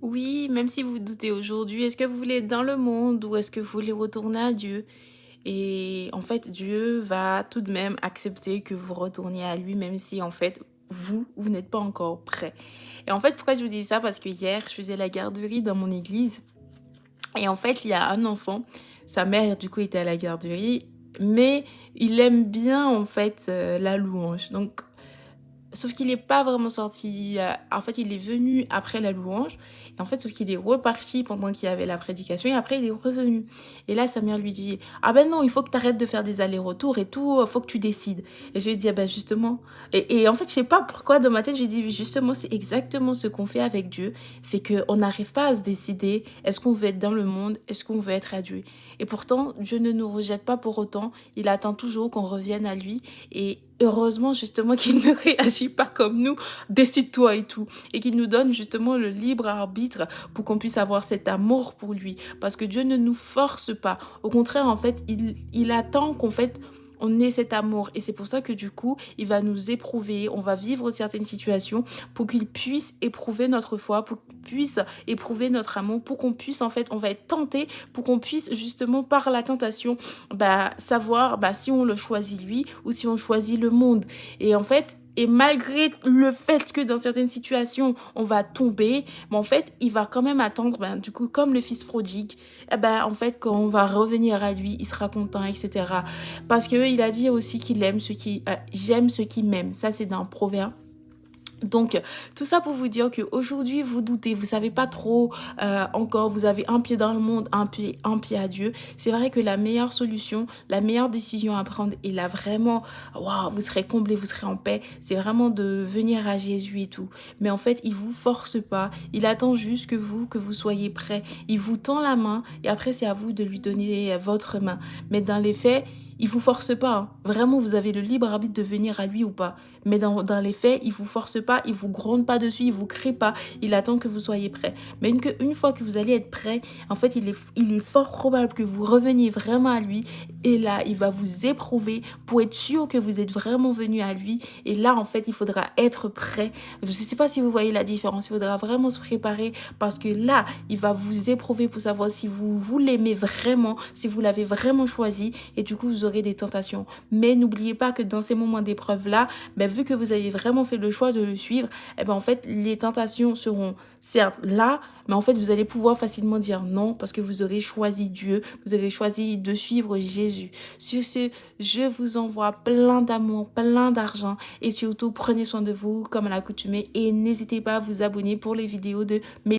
Oui, même si vous vous doutez aujourd'hui, est-ce que vous voulez être dans le monde ou est-ce que vous voulez retourner à Dieu? Et en fait, Dieu va tout de même accepter que vous retourniez à lui, même si en fait, vous n'êtes pas encore prêt. Et en fait, pourquoi je vous dis ça? Parce que hier, je faisais la garderie dans mon église et en fait, il y a un enfant, sa mère du coup était à la garderie, mais il aime bien en fait la louange. Donc sauf qu'il est pas vraiment sorti, en fait, il est venu après la louange et en fait, sauf qu'il est reparti pendant qu'il y avait la prédication et après il est revenu. Et là, sa mère lui dit: «Ah ben non, il faut que tu arrêtes de faire des allers-retours et tout, faut que tu décides». Et je lui ai dit: «Ah bah justement». Et en fait, je sais pas pourquoi dans ma tête, je lui ai dit: «Justement, c'est exactement ce qu'on fait avec Dieu, c'est qu'on n'arrive pas à se décider. Est-ce qu'on veut être dans le monde? Est-ce qu'on veut être à Dieu?» Et pourtant, Dieu ne nous rejette pas pour autant. Il attend toujours qu'on revienne à lui et heureusement justement qu'il ne réagit pas comme nous, décide-toi et tout, et qu'il nous donne justement le libre arbitre pour qu'on puisse avoir cet amour pour lui, parce que Dieu ne nous force pas, au contraire en fait, il attend qu'en fait on ait cet amour et c'est pour ça que du coup il va nous éprouver, on va vivre certaines situations pour qu'il puisse éprouver notre foi, pour qu'il puisse éprouver notre amour, pour qu'on puisse en fait, on va être tenté, pour qu'on puisse justement par la tentation savoir si on le choisit lui ou si on choisit le monde. Et en fait, et malgré le fait que dans certaines situations, on va tomber, mais en fait, il va quand même attendre, du coup, comme le fils prodigue, en fait, quand on va revenir à lui, il sera content, etc. Parce qu'il a dit aussi qu'il aime ceux qui, j'aime ceux qui m'aiment. Ça, c'est dans un proverbe. Donc, tout ça pour vous dire qu'aujourd'hui, vous doutez, vous savez pas trop encore, vous avez un pied dans le monde, un pied à Dieu. C'est vrai que la meilleure solution, la meilleure décision à prendre, et là vraiment, waouh, vous serez comblé, vous serez en paix, c'est vraiment de venir à Jésus et tout. Mais en fait, il vous force pas, il attend juste que vous soyez prêts. Il vous tend la main et après, c'est à vous de lui donner votre main. Mais dans les faits, il vous force pas, hein. Vraiment, vous avez le libre arbitre de venir à lui ou pas. Mais dans les faits, il vous force pas, il vous gronde pas dessus, il vous crie pas, il attend que vous soyez prêt. Mais une fois que vous allez être prêt, en fait, il est fort probable que vous reveniez vraiment à lui. Et là, il va vous éprouver pour être sûr que vous êtes vraiment venu à lui. Et là, en fait, il faudra être prêt. Je ne sais pas si vous voyez la différence. Il faudra vraiment se préparer parce que là, il va vous éprouver pour savoir si vous l'aimez vraiment, si vous l'avez vraiment choisi. Et du coup, vous aurez des tentations. Mais n'oubliez pas que dans ces moments d'épreuve-là, vu que vous avez vraiment fait le choix de le suivre, en fait, les tentations seront certes là, mais en fait, vous allez pouvoir facilement dire non parce que vous aurez choisi Dieu, vous aurez choisi de suivre Jésus. Sur ce, je vous envoie plein d'amour, plein d'argent et surtout, prenez soin de vous comme à l'accoutumée et n'hésitez pas à vous abonner pour les vidéos de mes